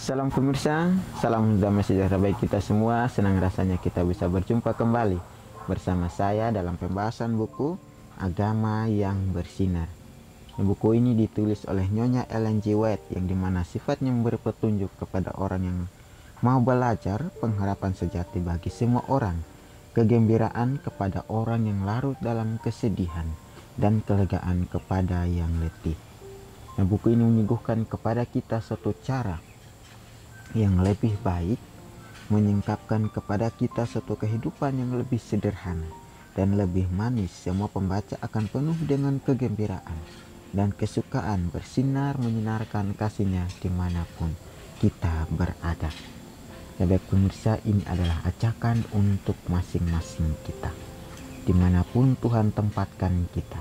Salam pemirsa, salam damai sejahtera bagi kita semua. Senang rasanya kita bisa berjumpa kembali bersama saya dalam pembahasan buku Agama yang Bersinar. Buku ini ditulis oleh Nyonya Ellen G. White yang dimana sifatnya memberi petunjuk kepada orang yang mau belajar, pengharapan sejati bagi semua orang, kegembiraan kepada orang yang larut dalam kesedihan, dan kelegaan kepada yang letih. Buku ini menyuguhkan kepada kita suatu cara yang lebih baik, menyingkapkan kepada kita suatu kehidupan yang lebih sederhana dan lebih manis. Semua pembaca akan penuh dengan kegembiraan dan kesukaan bersinar menyinarkan kasihnya dimanapun kita berada. Sahabat pemirsa, ini adalah ajakan untuk masing-masing kita. Dimanapun Tuhan tempatkan kita,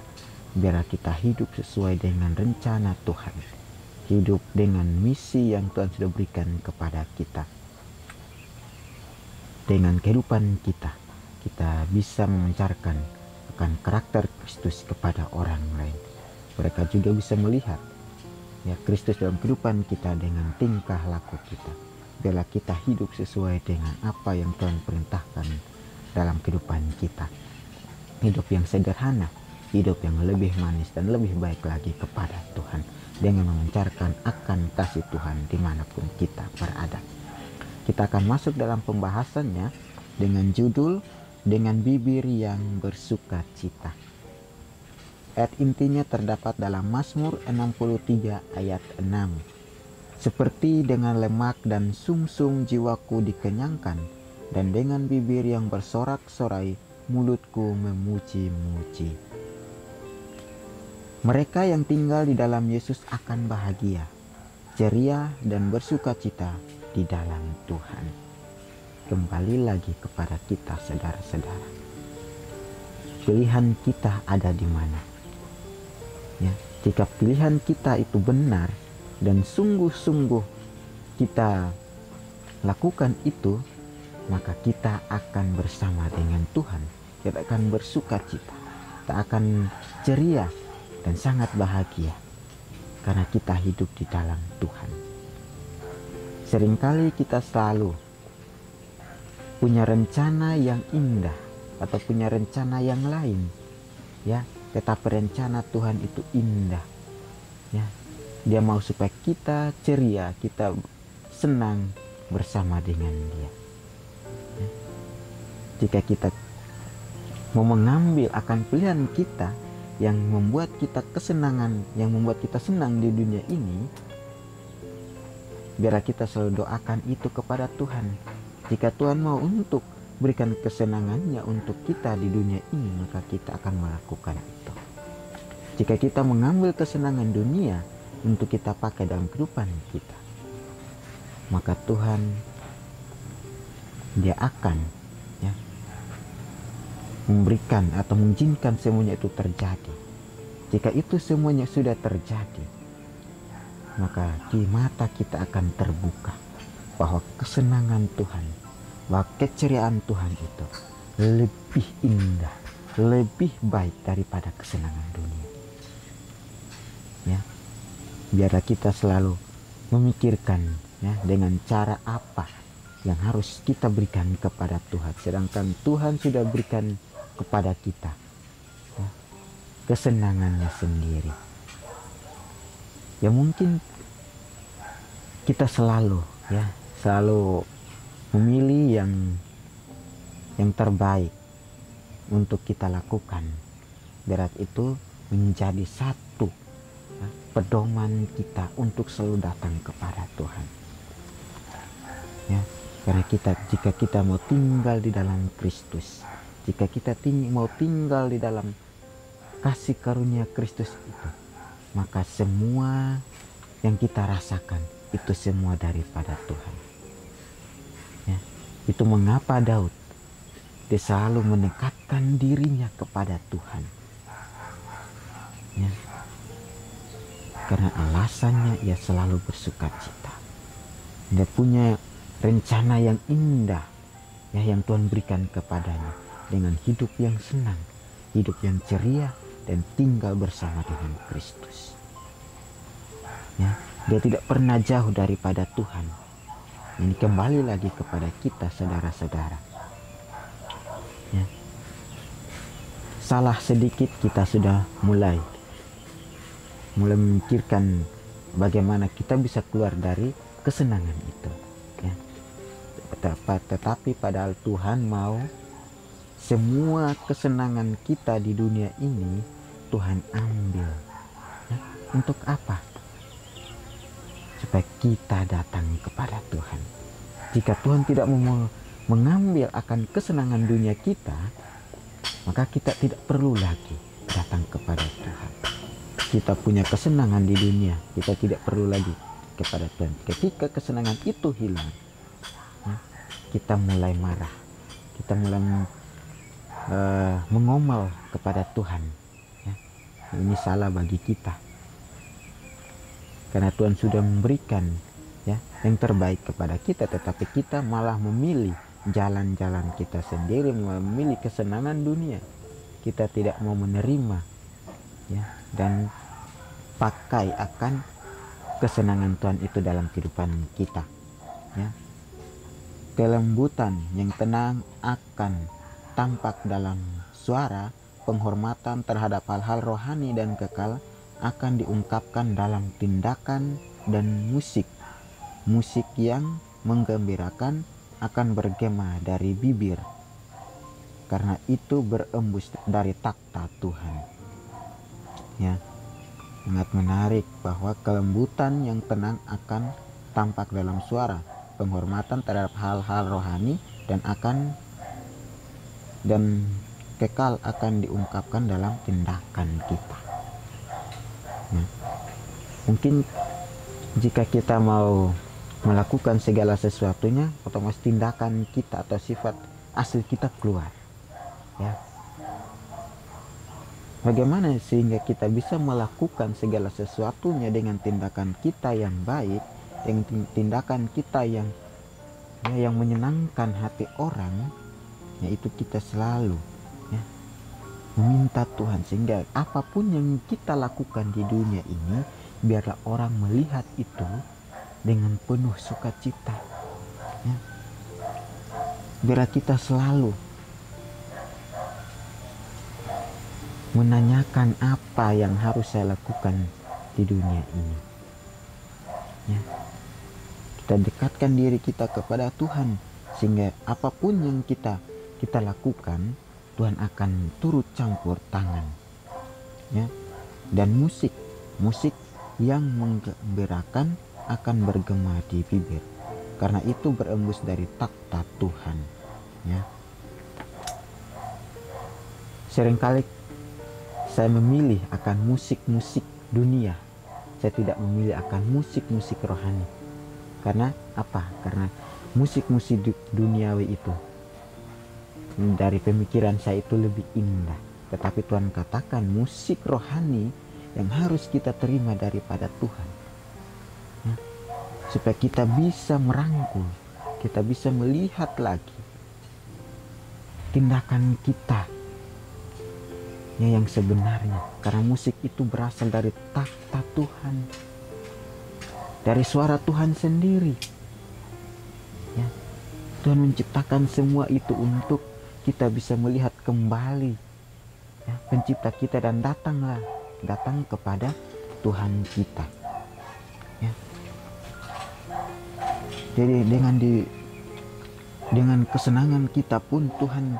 biar kita hidup sesuai dengan rencana Tuhan, hidup dengan misi yang Tuhan sudah berikan kepada kita. Dengan kehidupan kita, kita bisa memancarkan akan karakter Kristus kepada orang lain. Mereka juga bisa melihat ya Kristus dalam kehidupan kita dengan tingkah laku kita. Biarlah kita hidup sesuai dengan apa yang Tuhan perintahkan dalam kehidupan kita. Hidup yang sederhana, hidup yang lebih manis dan lebih baik lagi kepada Tuhan, dengan memancarkan akan kasih Tuhan dimanapun kita berada. Kita akan masuk dalam pembahasannya dengan judul Dengan Bibir yang Bersuka Cita. Ayat intinya terdapat dalam Mazmur 63 ayat 6. Seperti dengan lemak dan sumsum jiwaku dikenyangkan, dan dengan bibir yang bersorak-sorai mulutku memuji-muji. Mereka yang tinggal di dalam Yesus akan bahagia, ceria dan bersuka cita di dalam Tuhan. Kembali lagi kepada kita, saudara-saudara. Pilihan kita ada di mana? Ya, jika pilihan kita itu benar dan sungguh-sungguh kita lakukan itu, maka kita akan bersama dengan Tuhan. Kita akan bersuka cita, kita akan ceria dan sangat bahagia karena kita hidup di dalam Tuhan. Seringkali kita selalu punya rencana yang indah atau punya rencana yang lain, ya, tetapi rencana Tuhan itu indah, ya. Dia mau supaya kita ceria, kita senang bersama dengan Dia. Ya. Jika kita mau mengambil akan pilihan kita yang membuat kita kesenangan, yang membuat kita senang di dunia ini, biarlah kita selalu doakan itu kepada Tuhan. Jika Tuhan mau untuk berikan kesenangannya untuk kita di dunia ini, maka kita akan melakukan itu. Jika kita mengambil kesenangan dunia untuk kita pakai dalam kehidupan kita, maka Tuhan Dia akan ya memberikan atau mengizinkan semuanya itu terjadi. Jika itu semuanya sudah terjadi, maka di mata kita akan terbuka bahwa kesenangan Tuhan, bahwa keceriaan Tuhan itu lebih indah, lebih baik daripada kesenangan dunia. Ya, biarlah kita selalu memikirkan ya dengan cara apa yang harus kita berikan kepada Tuhan, sedangkan Tuhan sudah berikan kepada kita ya, kesenangannya sendiri. Ya mungkin kita selalu memilih yang terbaik untuk kita lakukan. Berat itu menjadi satu pedoman kita untuk selalu datang kepada Tuhan. Ya, karena jika kita mau tinggal di dalam Kristus, jika kita mau tinggal di dalam kasih karunia Kristus itu, maka semua yang kita rasakan itu semua daripada Tuhan. Ya, itu mengapa Daud dia selalu mendekatkan dirinya kepada Tuhan. Ya, karena alasannya ia selalu bersuka cita. Dia punya rencana yang indah ya yang Tuhan berikan kepadanya, dengan hidup yang senang, hidup yang ceria, dan tinggal bersama dengan Kristus. Ya, dia tidak pernah jauh daripada Tuhan. Ini kembali lagi kepada kita, saudara-saudara. Ya. Salah sedikit kita sudah mulai memikirkan bagaimana kita bisa keluar dari kesenangan itu. Ya. Tetapi padahal Tuhan mau semua kesenangan kita di dunia ini Tuhan ambil. Ya. Untuk apa? Supaya kita datang kepada Tuhan. Jika Tuhan tidak mau mengambil akan kesenangan dunia kita, maka kita tidak perlu lagi datang kepada Tuhan. Kita punya kesenangan di dunia, kita tidak perlu lagi kepada Tuhan. Ketika kesenangan itu hilang, ya, kita mulai marah, kita mulai mengomel kepada Tuhan. Ya. Ini salah bagi kita. Karena Tuhan sudah memberikan, ya, yang terbaik kepada kita, tetapi kita malah memilih jalan-jalan kita sendiri, memilih kesenangan dunia. Kita tidak mau menerima, ya, dan pakai akan kesenangan Tuhan itu dalam kehidupan kita. Ya. Kelembutan yang tenang akan tampak dalam suara, penghormatan terhadap hal-hal rohani dan kekal akan diungkapkan dalam tindakan dan musik. Musik yang menggembirakan akan bergema dari bibir, karena itu berembus dari takhta Tuhan. Ya, sangat menarik bahwa kelembutan yang tenang akan tampak dalam suara, penghormatan terhadap hal-hal rohani dan kekal akan diungkapkan dalam tindakan kita. Ya. Mungkin jika kita mau melakukan segala sesuatunya, otomatis tindakan kita atau sifat asli kita keluar. Ya. Bagaimana sehingga kita bisa melakukan segala sesuatunya dengan tindakan kita yang baik, dengan tindakan kita yang menyenangkan hati orang, yaitu kita selalu, ya, meminta Tuhan sehingga apapun yang kita lakukan di dunia ini, biarlah orang melihat itu dengan penuh sukacita. Ya. Biarlah kita selalu menanyakan apa yang harus saya lakukan di dunia ini. Ya. Kita dekatkan diri kita kepada Tuhan sehingga apapun yang kita lakukan, Tuhan akan turut campur tangan. Ya. Dan musik yang menggembirakan akan bergema di bibir, karena itu berembus dari takhta Tuhan. Ya. Seringkali saya memilih akan musik-musik dunia. Saya tidak memilih akan musik-musik rohani. Karena apa? Karena musik-musik duniawi itu dari pemikiran saya itu lebih indah. Tetapi Tuhan katakan musik rohani yang harus kita terima daripada Tuhan. Ya. Supaya kita bisa merangkul, kita bisa melihat lagi tindakan kita, ya, yang sebenarnya. Karena musik itu berasal dari takhta Tuhan, dari suara Tuhan sendiri. Ya. Tuhan menciptakan semua itu untuk kita bisa melihat kembali, ya, pencipta kita, dan datang kepada Tuhan kita. Ya. Jadi dengan kesenangan kita pun Tuhan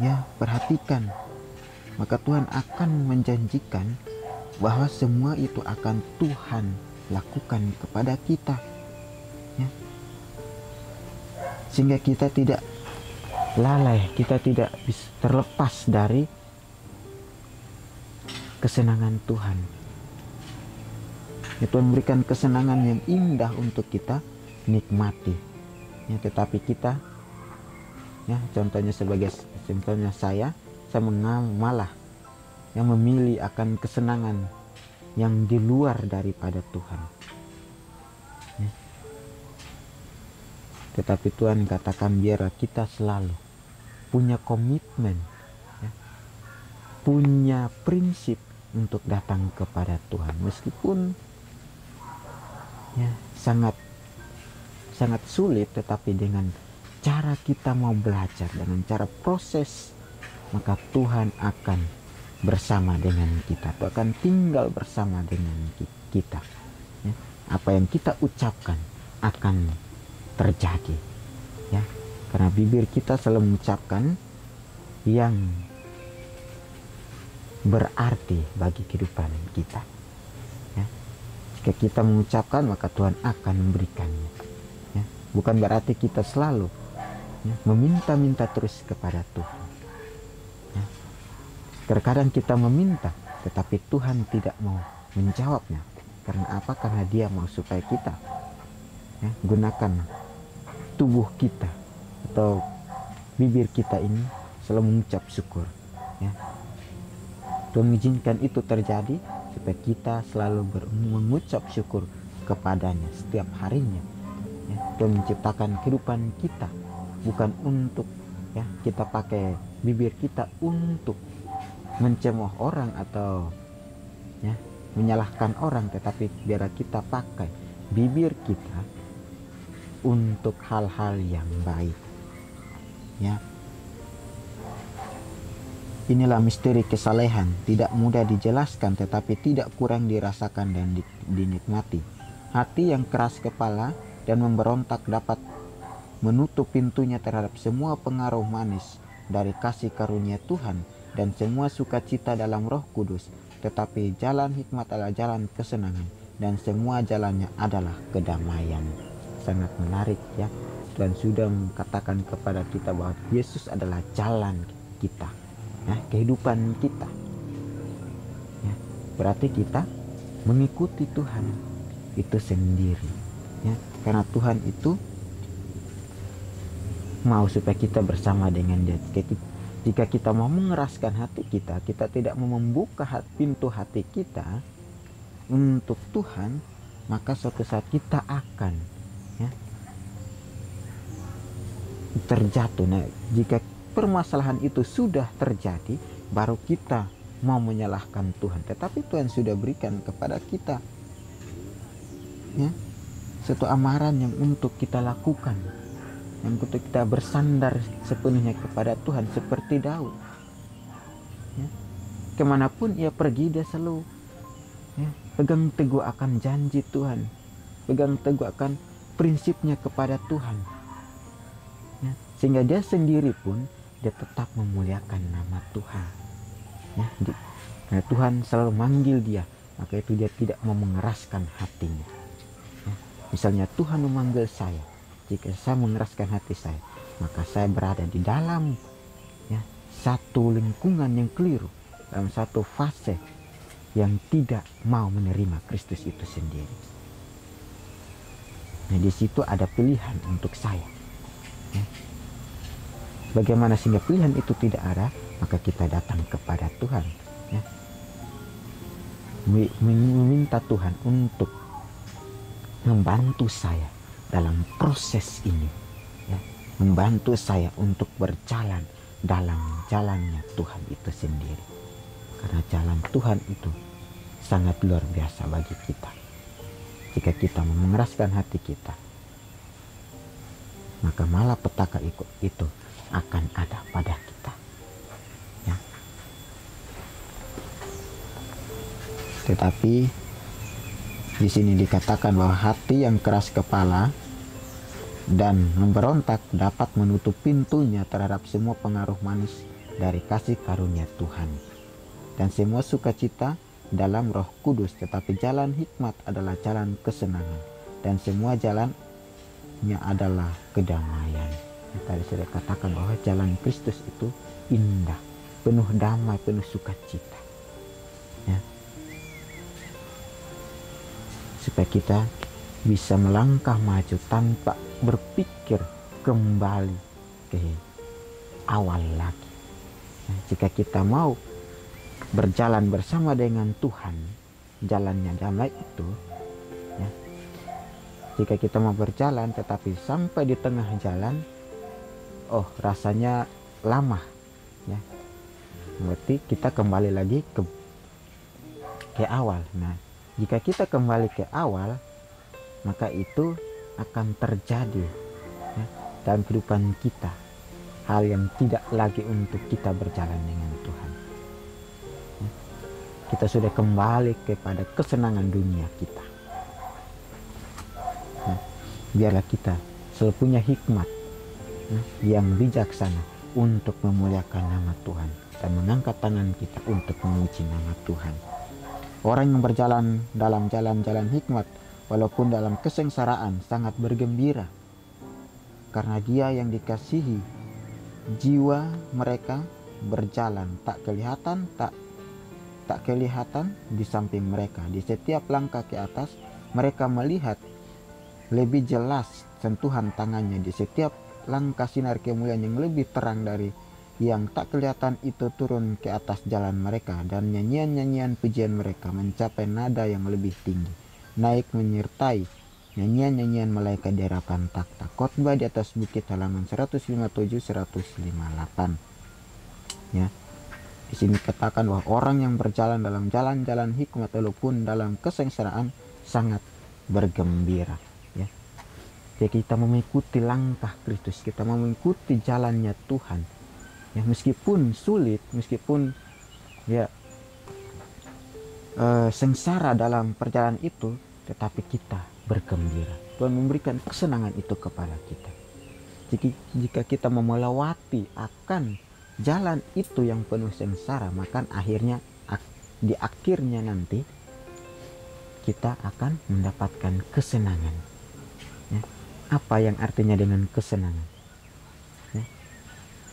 ya perhatikan, maka Tuhan akan menjanjikan bahwa semua itu akan Tuhan lakukan kepada kita. Ya. Sehingga kita tidak lalai, kita tidak bisa terlepas dari kesenangan Tuhan. Ya, Tuhan memberikan kesenangan yang indah untuk kita nikmati. Ya, tetapi kita, ya, contohnya saya malah yang memilih akan kesenangan yang di luar daripada Tuhan. Ya. Tetapi Tuhan katakan biarlah kita selalu punya komitmen, ya, punya prinsip untuk datang kepada Tuhan. Meskipun ya, sangat sangat sulit, tetapi dengan cara kita mau belajar, dengan cara proses, maka Tuhan akan bersama dengan kita. Tuhan akan tinggal bersama dengan kita. Ya. Apa yang kita ucapkan akan terjadi. Ya. Karena bibir kita selalu mengucapkan yang berarti bagi kehidupan kita. Ya. Jika kita mengucapkan, maka Tuhan akan memberikannya. Ya. Bukan berarti kita selalu meminta-minta terus kepada Tuhan. Ya. Terkadang kita meminta, tetapi Tuhan tidak mau menjawabnya. Karena apa? Karena Dia mau supaya kita gunakan tubuh kita atau bibir kita ini selalu mengucap syukur. Ya. Tuhan mengizinkan itu terjadi supaya kita selalu mengucap syukur kepadanya setiap harinya. Ya. Tuhan menciptakan kehidupan kita bukan untuk kita pakai bibir kita untuk mencemooh orang atau menyalahkan orang, tetapi biar kita pakai bibir kita untuk hal-hal yang baik. Ya. Inilah misteri kesalehan, tidak mudah dijelaskan tetapi tidak kurang dirasakan dan dinikmati. Hati yang keras kepala dan memberontak dapat menutup pintunya terhadap semua pengaruh manis dari kasih karunia Tuhan dan semua sukacita dalam Roh Kudus. Tetapi jalan hikmat adalah jalan kesenangan dan semua jalannya adalah kedamaian. Sangat menarik ya. Dan sudah mengatakan kepada kita bahwa Yesus adalah jalan kita, kehidupan kita. Ya, berarti kita mengikuti Tuhan itu sendiri. Ya, karena Tuhan itu mau supaya kita bersama dengan Dia. Jika kita mau mengeraskan hati kita, kita tidak mau membuka pintu hati kita untuk Tuhan, maka suatu saat kita akan terjatuh. Nah, jika permasalahan itu sudah terjadi, baru kita mau menyalahkan Tuhan. Tetapi Tuhan sudah berikan kepada kita satu amaran yang untuk kita lakukan, yang untuk kita bersandar sepenuhnya kepada Tuhan seperti Daud. Kemanapun ia pergi, dia selalu pegang teguh akan janji Tuhan, pegang teguh akan prinsipnya kepada Tuhan. Sehingga dia sendiri pun dia tetap memuliakan nama Tuhan. Nah, Tuhan selalu manggil dia, maka itu dia tidak mau mengeraskan hatinya. Misalnya Tuhan memanggil saya, jika saya mengeraskan hati saya, maka saya berada di dalam satu lingkungan yang keliru, dalam satu fase yang tidak mau menerima Kristus itu sendiri. Nah, di situ ada pilihan untuk saya. Bagaimana sehingga pilihan itu tidak ada? Maka kita datang kepada Tuhan, meminta Tuhan untuk membantu saya dalam proses ini, membantu saya untuk berjalan dalam jalannya Tuhan itu sendiri. Karena jalan Tuhan itu sangat luar biasa bagi kita. Jika kita mengeraskan hati kita, maka malapetaka itu akan ada pada kita. Tetapi di sini dikatakan bahwa hati yang keras kepala dan memberontak dapat menutup pintunya terhadap semua pengaruh manis dari kasih karunia Tuhan dan semua sukacita dalam Roh Kudus. Tetapi jalan hikmat adalah jalan kesenangan dan semua jalannya adalah kedamaian. Tadi sudah katakan bahwa jalan Kristus itu indah, penuh damai, penuh sukacita. Supaya kita bisa melangkah maju tanpa berpikir kembali ke awal lagi. Jika kita mau berjalan bersama dengan Tuhan, jalannya damai itu, jika kita mau berjalan tetapi sampai di tengah jalan, rasanya lama, berarti kita kembali lagi ke awal. Nah, jika kita kembali ke awal, maka itu akan terjadi ya, dalam kehidupan kita hal yang tidak lagi untuk kita berjalan dengan Tuhan. Ya, kita sudah kembali kepada kesenangan dunia kita. Ya, biarlah kita selalu punya hikmat ya, yang bijaksana untuk memuliakan nama Tuhan dan mengangkat tangan kita untuk memuji nama Tuhan. Orang yang berjalan dalam jalan-jalan hikmat walaupun dalam kesengsaraan sangat bergembira karena dia yang dikasihi. Jiwa mereka berjalan tak kelihatan di samping mereka. Di setiap langkah ke atas mereka melihat lebih jelas sentuhan tangannya. Di setiap langkah sinar kemuliaan yang lebih terang dari yang tak kelihatan itu turun ke atas jalan mereka, dan nyanyian-nyanyian pujian mereka mencapai nada yang lebih tinggi, naik menyertai nyanyian-nyanyian malaikat di hadapan takhta. Khotbah di atas bukit halaman 157-158. Ya. Di sini katakan bahwa orang yang berjalan dalam jalan-jalan hikmat walaupun dalam kesengsaraan sangat bergembira. Ya. Jadi kita mengikuti langkah Kristus, kita mengikuti jalannya Tuhan. Ya, meskipun sulit, meskipun ya sengsara dalam perjalanan itu, tetapi kita bergembira. Tuhan memberikan kesenangan itu kepada kita. Jika kita mau melewati akan jalan itu yang penuh sengsara, maka akhirnya di akhirnya nanti kita akan mendapatkan kesenangan. Ya. Apa yang artinya dengan kesenangan? Ya.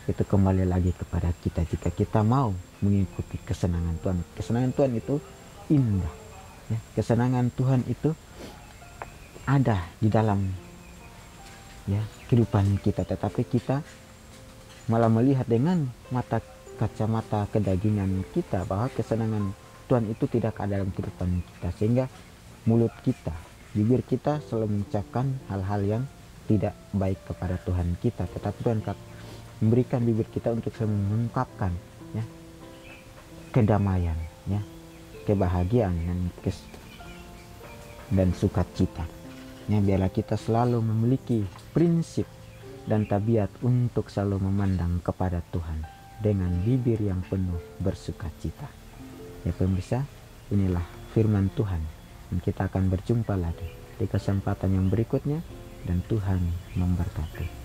Itu kembali lagi kepada kita. Jika kita mau mengikuti kesenangan Tuhan, kesenangan Tuhan itu indah. Ya. Kesenangan Tuhan itu ada di dalam ya kehidupan kita, tetapi kita malah melihat dengan kacamata kedagingan kita bahwa kesenangan Tuhan itu tidak ada dalam kehidupan kita, sehingga mulut kita, bibir kita selalu mengucapkan hal-hal yang tidak baik kepada Tuhan kita. Tetapi Tuhan memberikan bibir kita untuk selalu mengungkapkan ya kedamaian, ya kebahagiaan dan sukacita. Ya, biarlah kita selalu memiliki prinsip dan tabiat untuk selalu memandang kepada Tuhan dengan bibir yang penuh bersukacita. Ya pemirsa, inilah firman Tuhan, dan kita akan berjumpa lagi di kesempatan yang berikutnya, dan Tuhan memberkati.